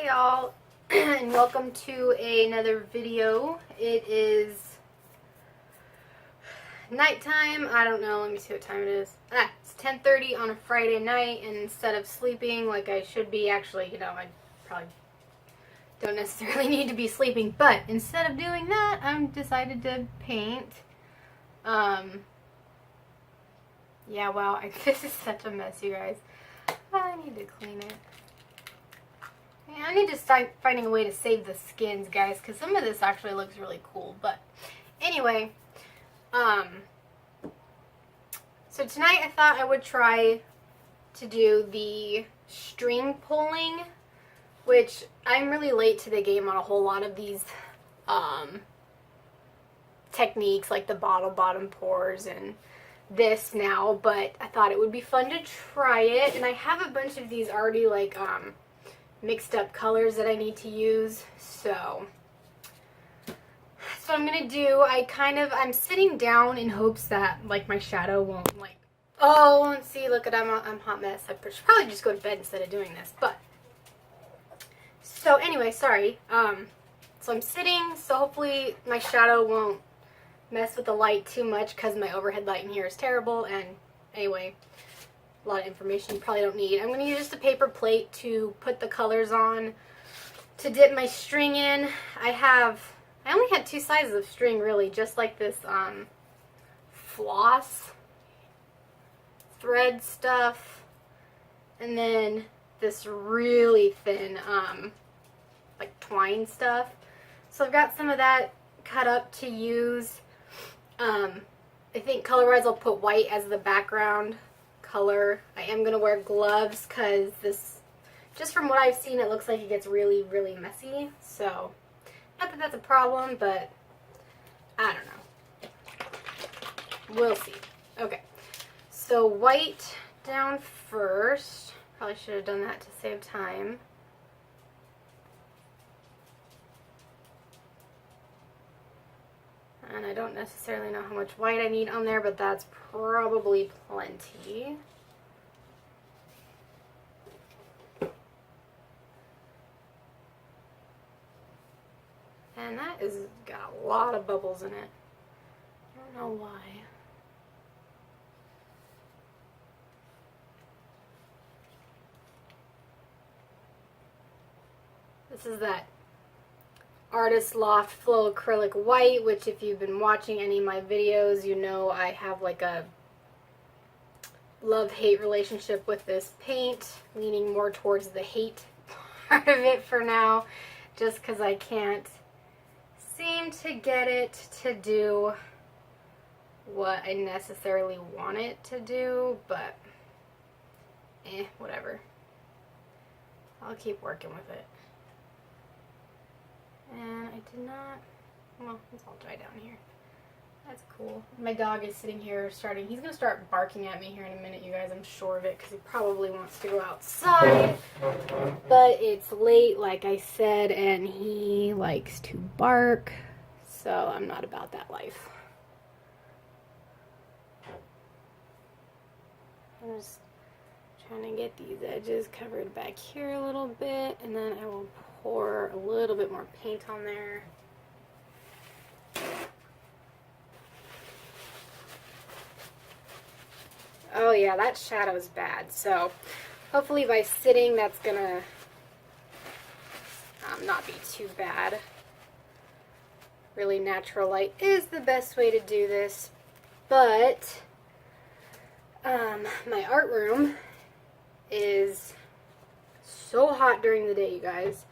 y'all, and welcome to another video. It is nighttime. I don't know, let me see what time it is. It's 10:30 on a Friday night, and instead of sleeping like I should be, actually, I probably don't necessarily need to be sleeping, but instead of doing that, I'm decided to paint. Yeah, wow, this is such a mess, you guys. I need to clean it. Yeah, I need to start finding a way to save the skins, guys, because some of this actually looks really cool. But anyway, so tonight I thought I would try to do the string pulling, which I'm really late to the game on a whole lot of these techniques, like the bottle bottom pours and this now, but I thought it would be fun to try it, and I have a bunch of these already, like mixed up colors that I need to use. So that's what I'm gonna do. I'm sitting down in hopes that like my shadow won't see, look at I'm a hot mess. I should probably just go to bed instead of doing this. But so anyway, sorry. So I'm sitting, so hopefully my shadow won't mess with the light too much, because my overhead light in here is terrible. And anyway, a lot of information you probably don't need. I'm going to use just a paper plate to put the colors on, to dip my string in. I only had two sizes of string, really, just like this floss thread stuff, and then this really thin like twine stuff. So I've got some of that cut up to use. I think color-wise I'll put white as the background color. I am going to wear gloves because this, just from what I've seen, it looks like it gets really, really messy. So, not that that's a problem, but I don't know. We'll see. Okay, so white down first. Probably should have done that to save time. And I don't necessarily know how much white I need on there, but that's probably plenty. And that is got a lot of bubbles in it. I don't know why. This is that Artist Loft Flow Acrylic White, which if you've been watching any of my videos, you know I have like a love-hate relationship with this paint, leaning more towards the hate part of it for now, just because I can't seem to get it to do what I necessarily want it to do, but whatever. I'll keep working with it. And I did not, well, it's all dry down here. That's cool. My dog is sitting here he's going to start barking at me here in a minute, you guys, I'm sure of it, because he probably wants to go outside. But it's late, like I said, and he likes to bark, so I'm not about that life. I'm just trying to get these edges covered back here a little bit, and then I will pour a little bit more paint on there. Oh yeah, that shadow's bad, so hopefully by sitting that's gonna not be too bad. Really natural light is the best way to do this, but my art room is so hot during the day, you guys.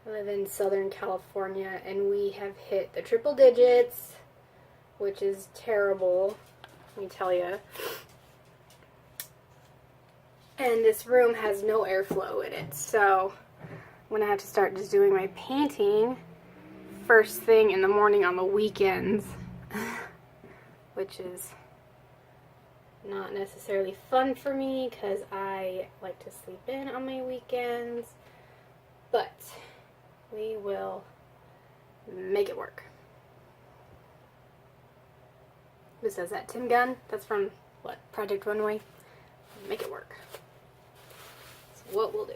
I live in Southern California, and we have hit the triple digits, which is terrible, let me tell you. And this room has no airflow in it, so I'm going to have to start just doing my painting first thing in the morning on the weekends, which is not necessarily fun for me because I like to sleep in on my weekends, but we will make it work. Who says that? Tim Gunn? That's from, what, Project Runway? Make it work. That's what we'll do.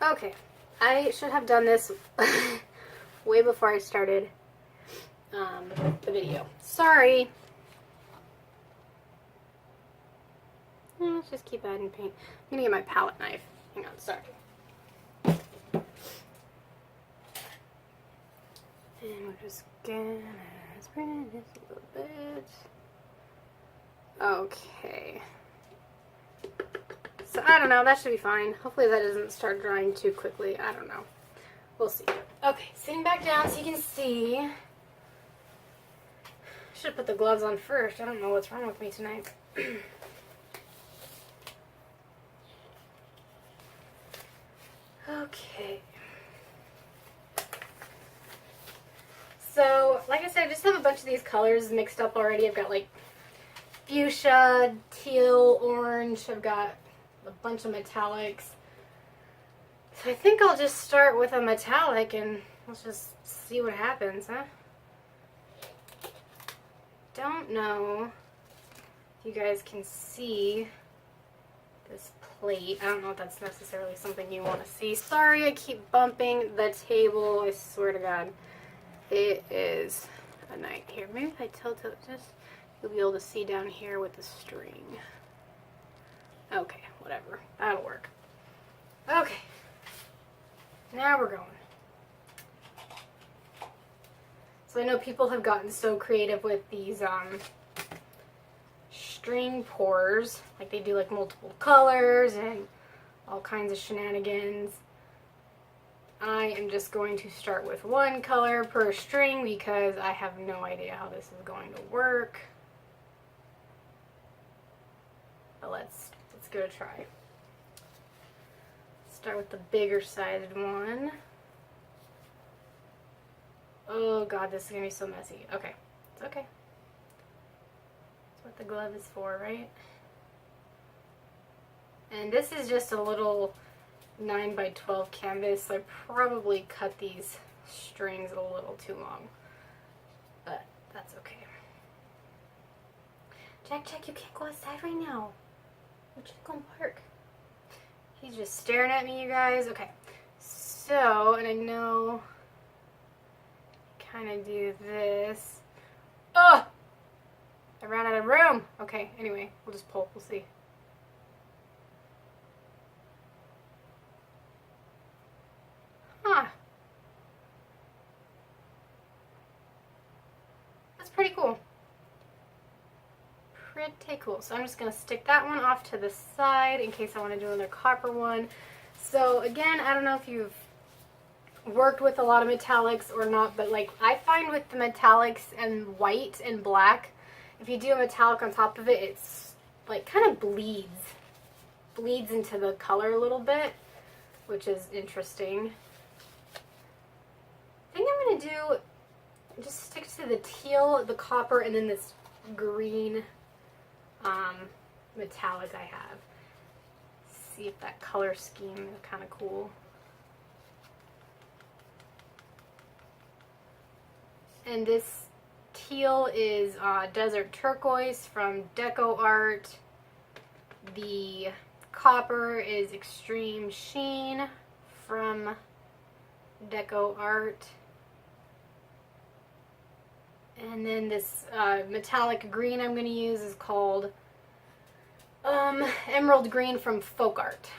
Okay, I should have done this way before I started the video. Sorry. Let's just keep adding paint. I'm gonna get my palette knife. Hang on, sorry. And we're just gonna spread this a little bit. Okay. So I don't know, that should be fine. Hopefully that doesn't start drying too quickly. I don't know. We'll see. Okay, sitting back down so you can see. Should have put the gloves on first. I don't know what's wrong with me tonight. Okay. So, like I said, I just have a bunch of these colors mixed up already. I've got like fuchsia, teal, orange. I've got a bunch of metallics. So I think I'll just start with a metallic and let's just see what happens, huh? Don't know if you guys can see this plate. I don't know if that's necessarily something you want to see. Sorry, I keep bumping the table. I swear to God. It is a night here. Maybe if I tilt it just, you'll be able to see down here with the string. Okay, whatever. That'll work. Okay. Now we're going. So I know people have gotten so creative with these string pours. Like they do like multiple colors and all kinds of shenanigans. I am just going to start with one color per string because I have no idea how this is going to work. But let's give it a try. Start with the bigger sized one. Oh God, this is gonna be so messy. Okay, it's okay. That's what the glove is for, right? And this is just a little 9x12 canvas, so I probably cut these strings a little too long, but that's okay. Jack, you can't go outside right now. We're just going to park. He's just staring at me, you guys. Okay, so, and I know, kind of do this. Oh! I ran out of room. Okay, anyway, we'll just pull, we'll see. Huh. That's pretty cool. Pretty cool. So I'm just going to stick that one off to the side in case I want to do another copper one. So again, I don't know if you've worked with a lot of metallics or not, but like I find with the metallics and white and black, if you do a metallic on top of it, it's like kind of bleeds into the color a little bit, which is interesting. I think I'm going to do, just stick to the teal, the copper, and then this green metallic I have. See if that color scheme is kind of cool. And this teal is Desert Turquoise from Deco Art. The copper is Extreme Sheen from Deco Art. And then this metallic green I'm going to use is called Emerald Green from Folk Art.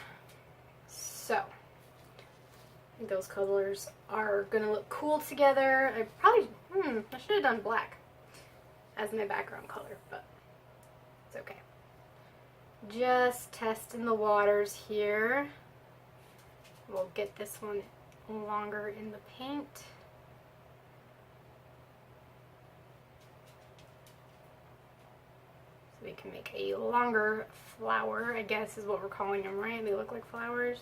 So, I think those colors are going to look cool together. I probably, I should have done black as my background color, but it's okay. Just testing the waters here. We'll get this one longer in the paint. So we can make a longer flower, I guess is what we're calling them, right? They look like flowers.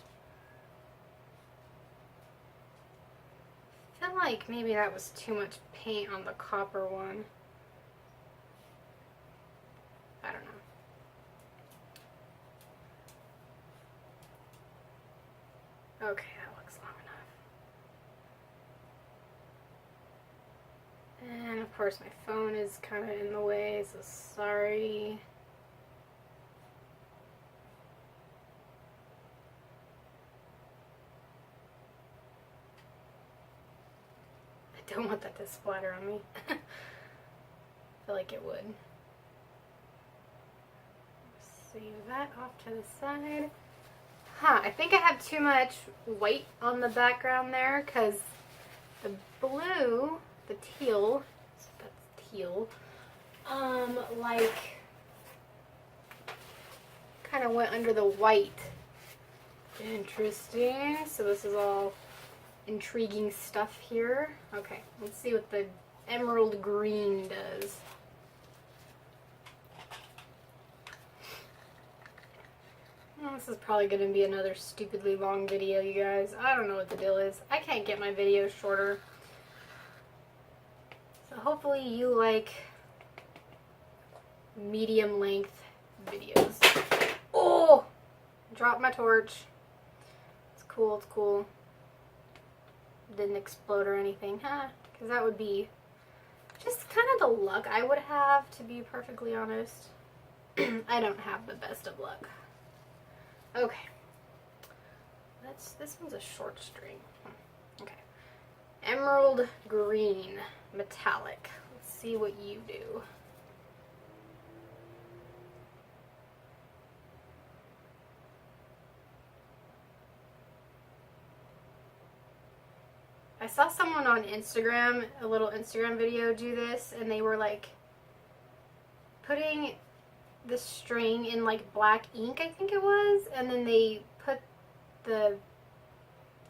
I feel like maybe that was too much paint on the copper one. I don't know. Okay, that looks long enough. And of course my phone is kind of in the way, so sorry. don't want that to splatter on me. I feel like it would. Save that off to the side. I think I have too much white on the background there because the blue, the teal, that's teal, like kind of went under the white. Interesting. So this is all intriguing stuff here. Okay, let's see what the emerald green does. Well, this is probably going to be another stupidly long video, you guys. I don't know what the deal is. I can't get my videos shorter. So hopefully you like medium length videos. Oh! Dropped my torch. It's cool, it's cool. Didn't explode or anything, huh? Because that would be just kind of the luck I would have, to be perfectly honest. I don't have the best of luck. Okay. This one's a short string. Okay. Emerald green, metallic. Let's see what you do. I saw someone on Instagram, a little Instagram video do this, and they were like putting the string in like black ink, I think it was, and then they put the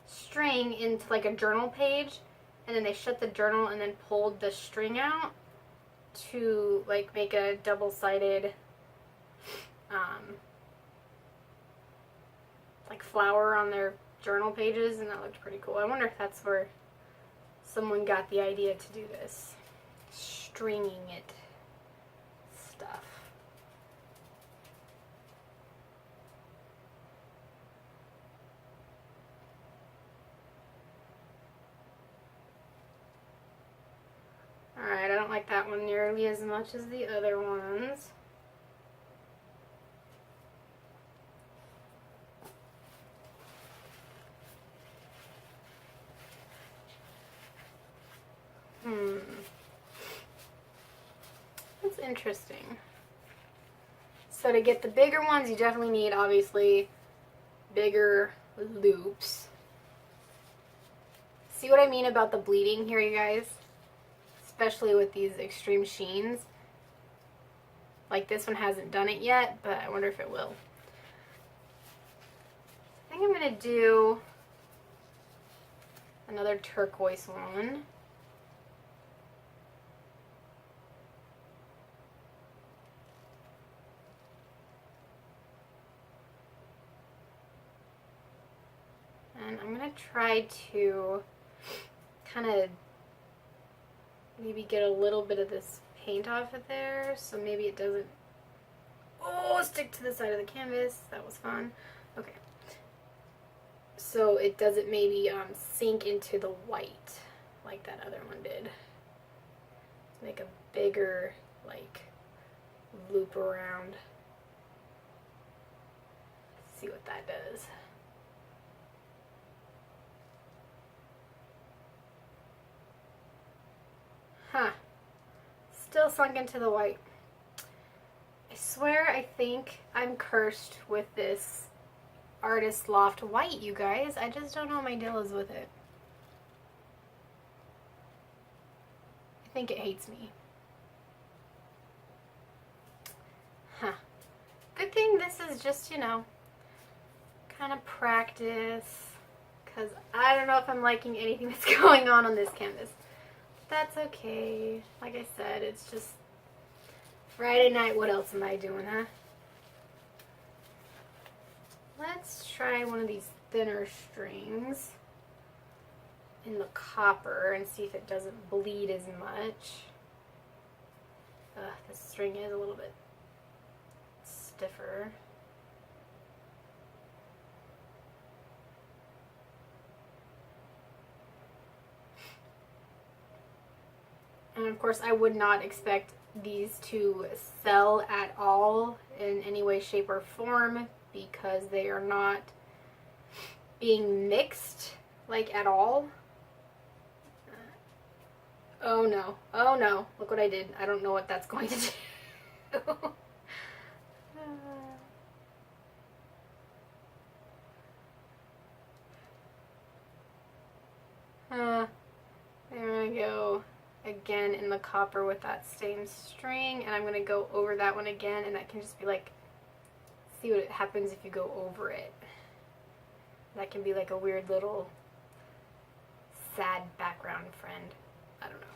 string into like a journal page, and then they shut the journal and then pulled the string out to like make a double-sided like flower on their journal pages, and that looked pretty cool. I wonder if that's where someone got the idea to do this, stringing it stuff. Alright, I don't like that one nearly as much as the other ones. That's interesting. So to get the bigger ones, you definitely need, obviously, bigger loops. See what I mean about the bleeding here, you guys? Especially with these extreme sheens. Like this one hasn't done it yet, but I wonder if it will. I think I'm going to do another turquoise one. And I'm going to try to kind of maybe get a little bit of this paint off of there, so maybe it doesn't, stick to the side of the canvas. That was fun. Okay. So it doesn't maybe sink into the white like that other one did. Let's make a bigger, like, loop around. See what that does. Huh. Still sunk into the white. I swear I think I'm cursed with this Artist Loft white, you guys. I just don't know what my deal is with it. I think it hates me. Huh. Good thing this is just, you know, kind of practice. Because I don't know if I'm liking anything that's going on this canvas. That's okay. Like I said, it's just Friday night. What else am I doing, huh? Let's try one of these thinner strings in the copper and see if it doesn't bleed as much. This string is a little bit stiffer. And of course, I would not expect these to sell at all in any way, shape, or form because they are not being mixed, like, at all. Oh no. Oh no. Look what I did. I don't know what that's going to do. I'm gonna go again in the copper with that same string, and I'm gonna go over that one again, and that can just be like, see what happens if you go over it. That can be like a weird little sad background friend. I don't know.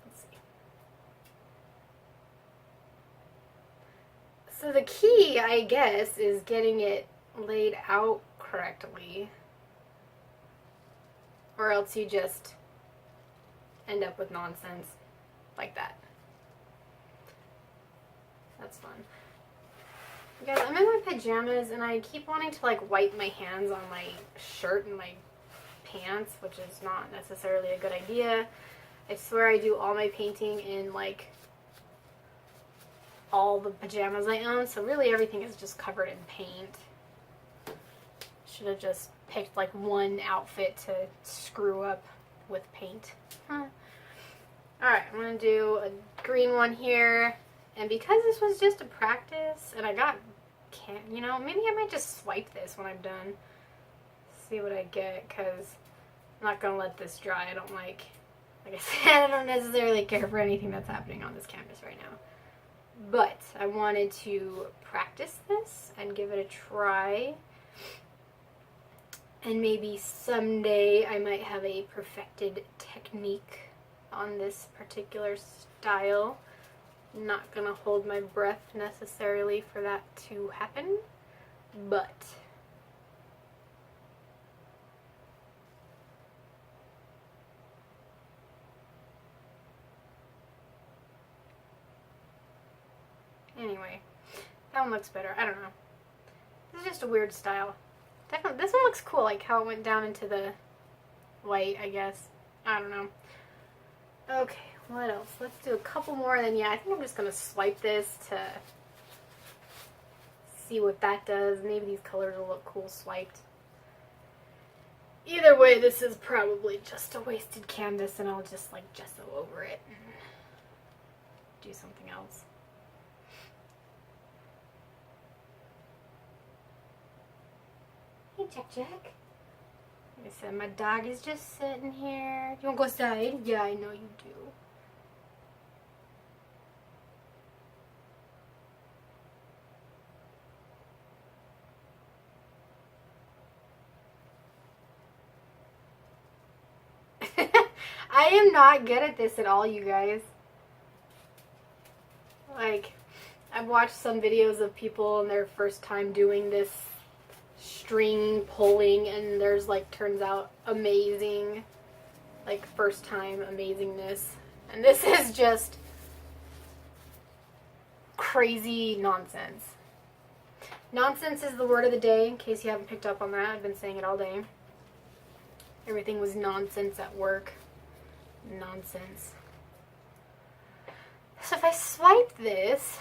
Let's see. So the key, I guess, is getting it laid out correctly, or else you just end up with nonsense like that. That's fun. Guys, I'm in my pajamas and I keep wanting to like wipe my hands on my shirt and my pants, which is not necessarily a good idea. I swear I do all my painting in like all the pajamas I own, so really everything is just covered in paint. Should have just picked like one outfit to screw up with paint. Alright, I'm going to do a green one here. And because this was just a practice, and I got, you know, maybe I might just swipe this when I'm done. See what I get, because I'm not going to let this dry. I don't like I said, I don't necessarily care for anything that's happening on this canvas right now. But I wanted to practice this and give it a try. And maybe someday I might have a perfected technique on this particular style. Not gonna hold my breath necessarily for that to happen, but anyway, that one looks better. I don't know. This is just a weird style. Definitely, this one looks cool, like how it went down into the white, I guess. I don't know. Okay, what else? Let's do a couple more, and then yeah, I think I'm just gonna swipe this to see what that does. Maybe these colors will look cool swiped. Either way, this is probably just a wasted canvas, and I'll just like gesso over it and do something else. Hey, Jack Jack. Like I said, my dog is just sitting here. You wanna go outside? Yeah, I know you do. I am not good at this at all, you guys. Like, I've watched some videos of people and their first time doing this string pulling, and there's like, turns out amazing, like first time amazingness, and this is just crazy nonsense. Nonsense is the word of the day, in case you haven't picked up on that. I've been saying it all day. Everything was nonsense at work. Nonsense. So if I swipe this,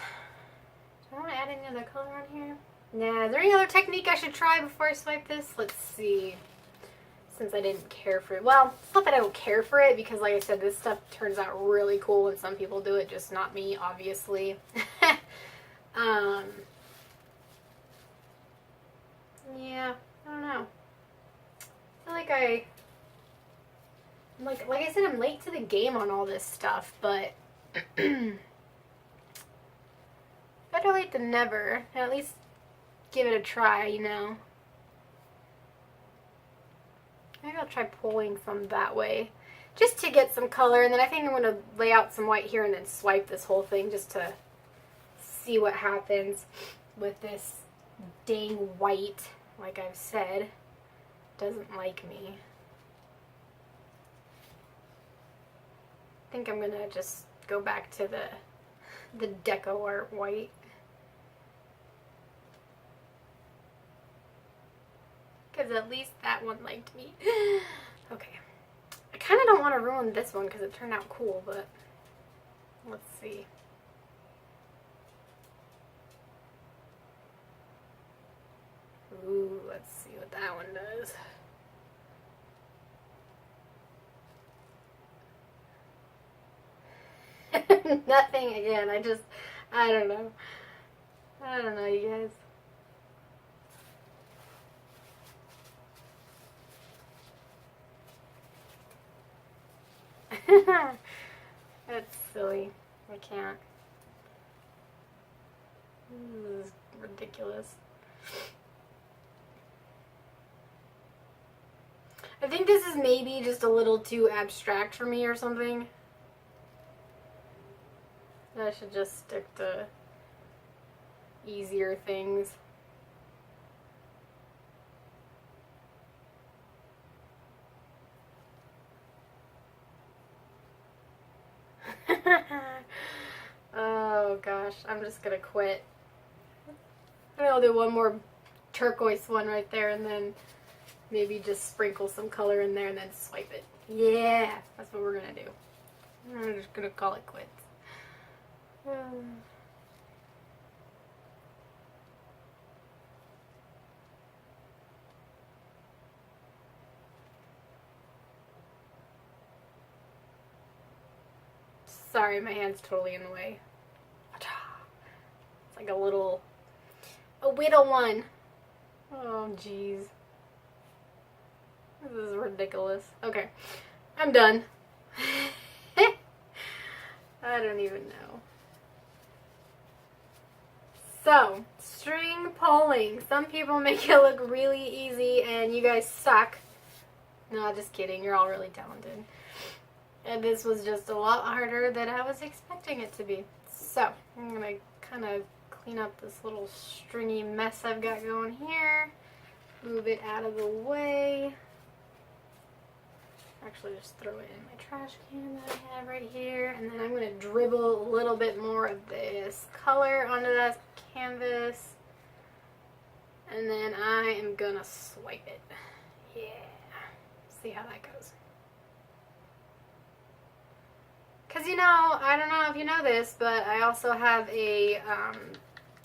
do I want to add any other color on here? Nah, is there any other technique I should try before I swipe this? Let's see. Since I didn't care for it. Well, it's not that I don't care for it, because like I said, this stuff turns out really cool when some people do it, just not me, obviously. Yeah, I don't know. I feel like like I said, I'm late to the game on all this stuff, but better late than never. At least give it a try, you know. Maybe I'll try pulling some that way, just to get some color, and then I think I'm going to lay out some white here and then swipe this whole thing just to see what happens with this dang white, like I've said, doesn't like me. I think I'm gonna just go back to the deco art white. Because at least that one liked me. Okay. I kind of don't want to ruin this one because it turned out cool, but let's see. Ooh, let's see what that one does. Nothing again. I don't know. I don't know, you guys. That's silly. I can't. This is ridiculous. I think this is maybe just a little too abstract for me or something. I should just stick to easier things. Oh gosh, I'm just gonna quit. I'll do one more turquoise one right there and then maybe just sprinkle some color in there and then swipe it. Yeah, that's what we're gonna do. I'm just gonna call it quits. Sorry, my hand's totally in the way. It's like a whittle one. Oh, jeez. This is ridiculous. Okay, I'm done. I don't even know. So, string pulling. Some people make it look really easy and you guys suck. No, just kidding. You're all really talented. And this was just a lot harder than I was expecting it to be. So, I'm going to kind of clean up this little stringy mess I've got going here. Move it out of the way. Actually, just throw it in my trash can that I have right here. And then I'm going to dribble a little bit more of this color onto that canvas. And then I am going to swipe it. Yeah. See how that goes. Because, you know, I don't know if you know this, but I also have a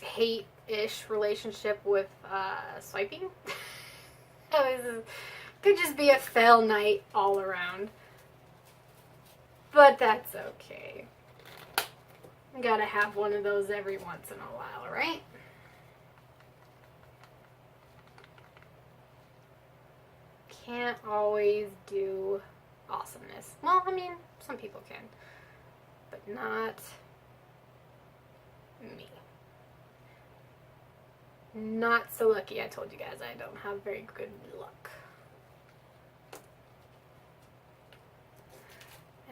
hate-ish relationship with swiping. This could just be a fail night all around. But that's okay. I gotta have one of those every once in a while, right? Can't always do awesomeness. Well, I mean, some people can. But not me. Not so lucky. I told you guys I don't have very good luck.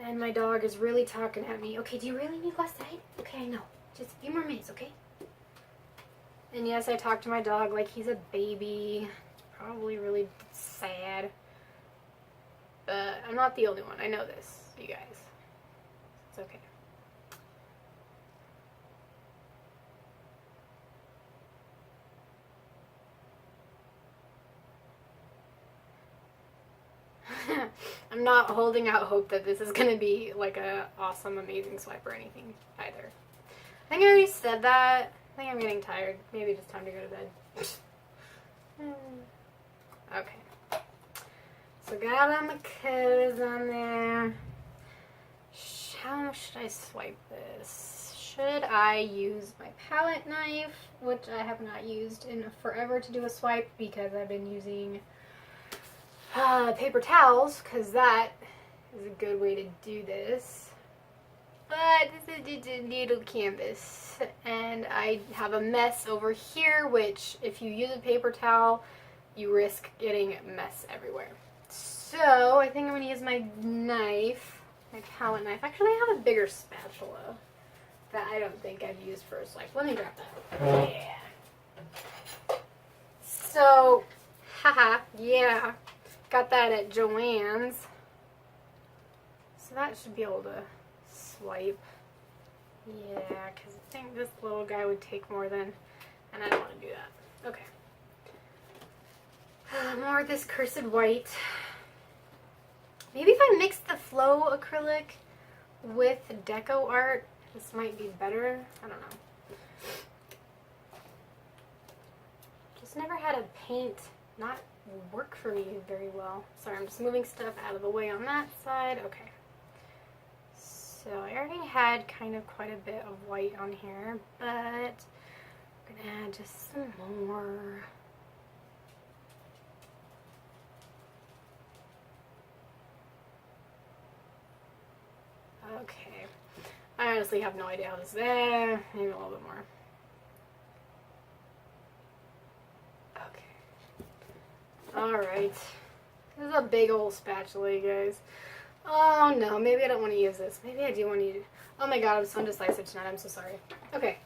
And my dog is really talking at me. Okay, do you really need to go outside? Okay, I know. Just a few more minutes, okay? And yes, I talk to my dog like he's a baby. Probably really sad. But I'm not the only one. I know this, you guys. It's okay. I'm not holding out hope that this is going to be like a awesome, amazing swipe or anything either. I think I already said that. I think I'm getting tired. Maybe it's time to go to bed. Okay. So got all my colors on there. How should I swipe this? Should I use my palette knife, which I have not used in forever to do a swipe because I've been using paper towels, because that is a good way to do this. But this is a little canvas, and I have a mess over here, which if you use a paper towel, you risk getting mess everywhere. So I think I'm going to use my knife, my palette knife. Actually, I have a bigger spatula that I don't think I've used for a swipe. Let me grab that. Yeah. So, haha, yeah. Got that at Joann's. So that should be able to swipe. Yeah, because I think this little guy would take more than, and I don't want to do that. Okay. More of this cursed white. Maybe if I mix the flow acrylic with deco art, this might be better. I don't know. Just never had a paint not work for me very well. Sorry, I'm just moving stuff out of the way on that side. Okay. So I already had kind of quite a bit of white on here, but I'm gonna add just some more. Okay. I honestly have no idea how this is there. Maybe a little bit more. Okay. Alright. This is a big old spatula, you guys. Oh no, maybe I don't want to use this. Maybe I do want to use it. Oh my god, I'm so indecisive tonight. I'm so sorry. Okay.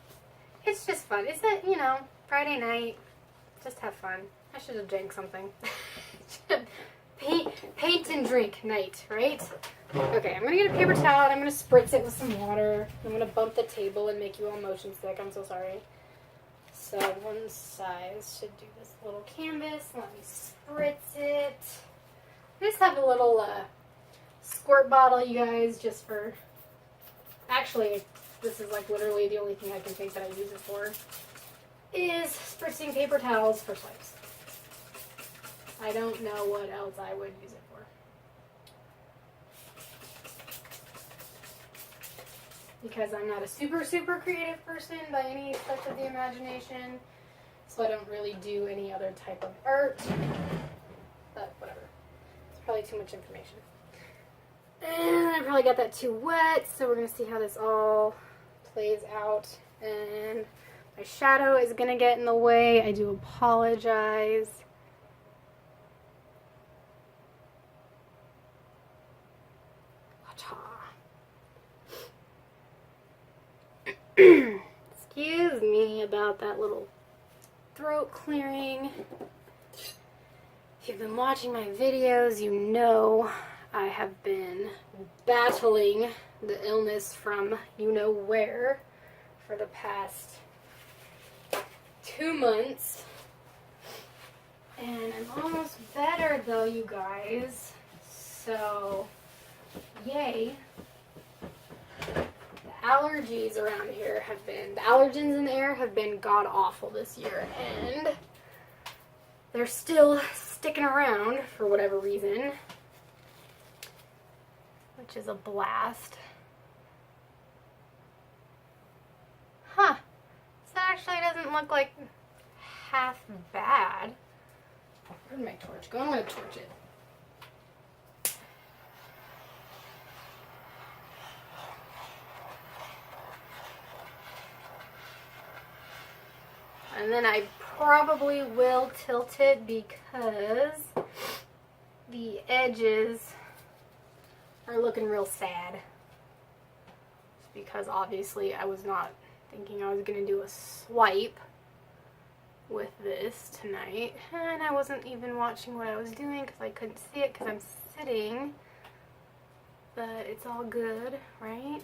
It's just fun. It's a, you know, Friday night. Just have fun. I should have drank something. Paint and drink night, right? Okay, I'm going to get a paper towel and I'm going to spritz it with some water. I'm going to bump the table and make you all motion sick. I'm so sorry. So one size should do this little canvas. Let me spritz it. I just have a little squirt bottle, you guys, just for... Actually, this is like literally the only thing I can think that I use it for. Is spritzing paper towels for swipes. I don't know what else I would use it for. Because I'm not a super creative person by any stretch of the imagination. So I don't really do any other type of art. But whatever. It's probably too much information. And I probably got that too wet. So we're going to see how this all plays out. And my shadow is going to get in the way. I do apologize. Excuse me about that little throat clearing. If you've been watching my videos, you know I have been battling the illness from you know where for the past 2 months. And I'm almost better though, you guys. So, yay. Allergies around here have been, the allergens in the air have been god awful this year, and they're still sticking around for whatever reason, which is a blast. Huh, this actually doesn't look like half bad. Where'd my torch go? I'm gonna torch it. And then I probably will tilt it because the edges are looking real sad. Because obviously I was not thinking I was going to do a swipe with this tonight. And I wasn't even watching what I was doing because I couldn't see it because I'm sitting. But it's all good, right?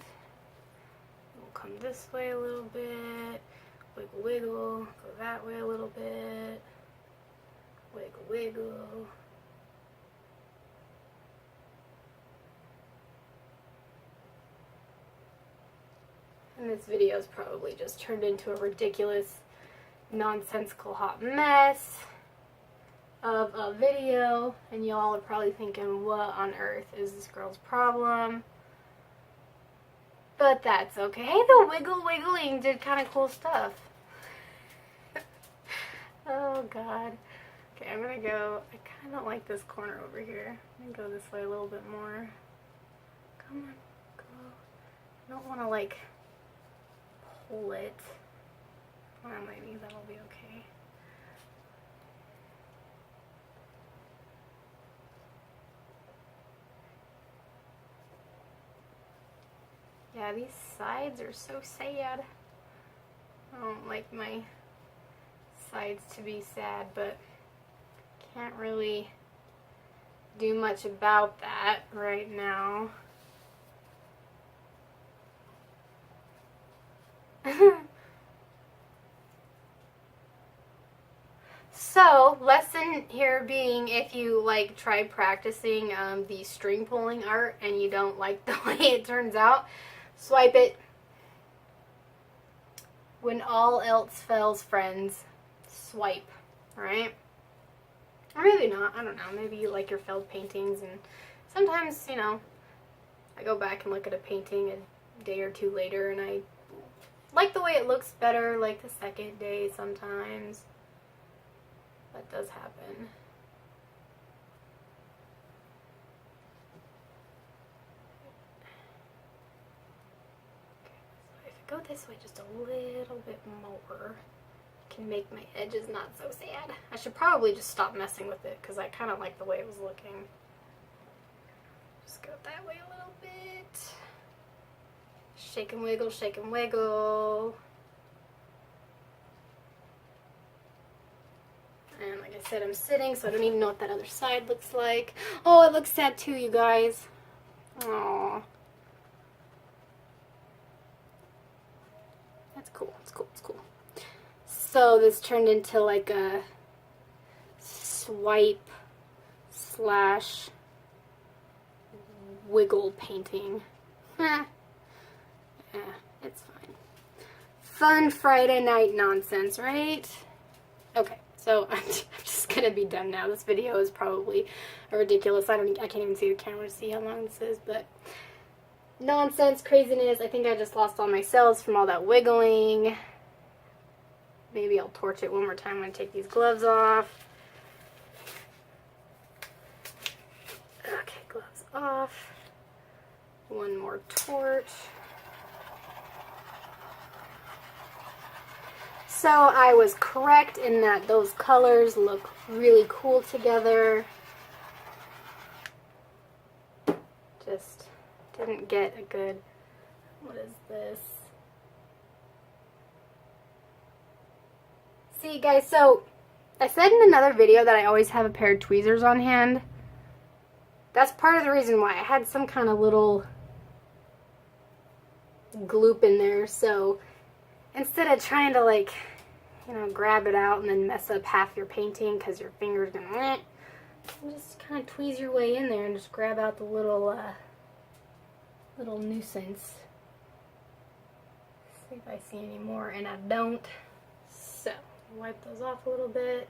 We'll come this way a little bit. Wiggle, wiggle, go that way a little bit, wiggle, wiggle. And this video is probably just turned into a ridiculous, nonsensical hot mess of a video, and y'all are probably thinking, what on earth is this girl's problem? But that's okay. The wiggle wiggling did kind of cool stuff. Oh god. Okay, I'm gonna go, I kind of like this corner over here. I'm gonna go this way a little bit more. Come on, go. I don't want to like pull it. Or maybe that'll be okay. Yeah, these sides are so sad. I don't like my sides to be sad, but can't really do much about that right now. So, lesson here being, if you like try practicing the string pulling art and you don't like the way it turns out, swipe it. When all else fails, friends, swipe, right? Or maybe not, I don't know, maybe you like your failed paintings, and sometimes, you know, I go back and look at a painting a day or two later and I like the way it looks better like the second day sometimes. That does happen. If I go this way just a little bit more, it can make my edges not so sad. I should probably just stop messing with it because I kind of like the way it was looking. Just go that way a little bit. Shake and wiggle, shake and wiggle. And like I said, I'm sitting, so I don't even know what that other side looks like. Oh, it looks sad too, you guys. Aww. That's cool, it's cool, it's cool. So this turned into like a swipe slash wiggle painting. Yeah, it's fine. Fun Friday night nonsense, right? Okay. So I'm just gonna be done now. This video is probably ridiculous. I can't even see the camera to see how long this is, but nonsense, craziness. I think I just lost all my cells from all that wiggling. Maybe I'll torch it one more time when I take these gloves off. Okay, gloves off. One more torch. So I was correct in that those colors look really cool together. Just didn't get a good, what is this? See guys, so I said in another video that I always have a pair of tweezers on hand. That's part of the reason why. I had some kind of little gloop in there, so instead of trying to like, you know, grab it out and then mess up half your painting because your finger's gonna, just kind of tweeze your way in there and just grab out the little, little nuisance. See if I see any more, and I don't. So, wipe those off a little bit.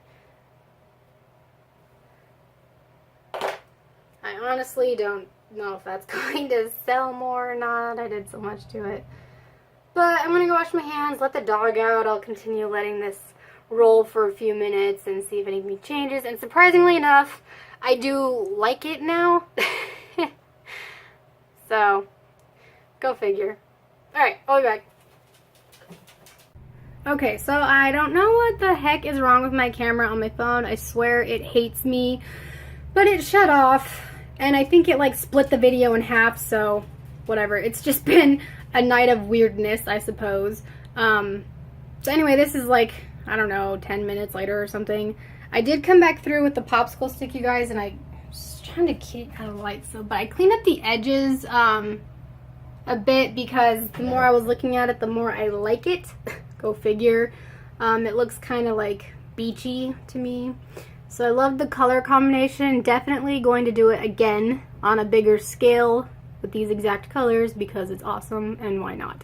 I honestly don't know if that's going to sell more or not. I did so much to it. But I'm going to go wash my hands, let the dog out. I'll continue letting this roll for a few minutes and see if anything changes. And surprisingly enough, I do like it now. So, go figure. Alright, I'll be back. Okay, so I don't know what the heck is wrong with my camera on my phone. I swear it hates me. But it shut off. And I think it like split the video in half, so whatever. It's just been a night of weirdness, I suppose. So anyway, this is like, I don't know, 10 minutes later or something. I did come back through with the popsicle stick, you guys, and I was trying to keep out of light, but I cleaned up the edges a bit because the more I was looking at it, the more I like it. Go figure. It looks kind of like beachy to me. So I love the color combination. Definitely going to do it again on a bigger scale with these exact colors because it's awesome, and why not?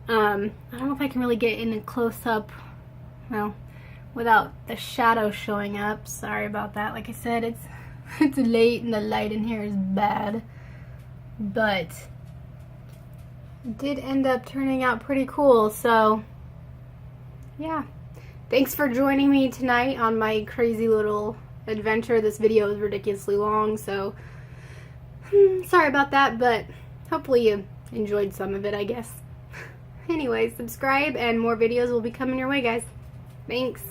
I don't know if I can really get in a close-up, well, without the shadow showing up. Sorry about that. Like I said, it's late and the light in here is bad, but it did end up turning out pretty cool. So yeah, thanks for joining me tonight on my crazy little adventure. This video is ridiculously long, so sorry about that, but hopefully you enjoyed some of it, I guess. Anyway, subscribe and more videos will be coming your way, guys. Thanks.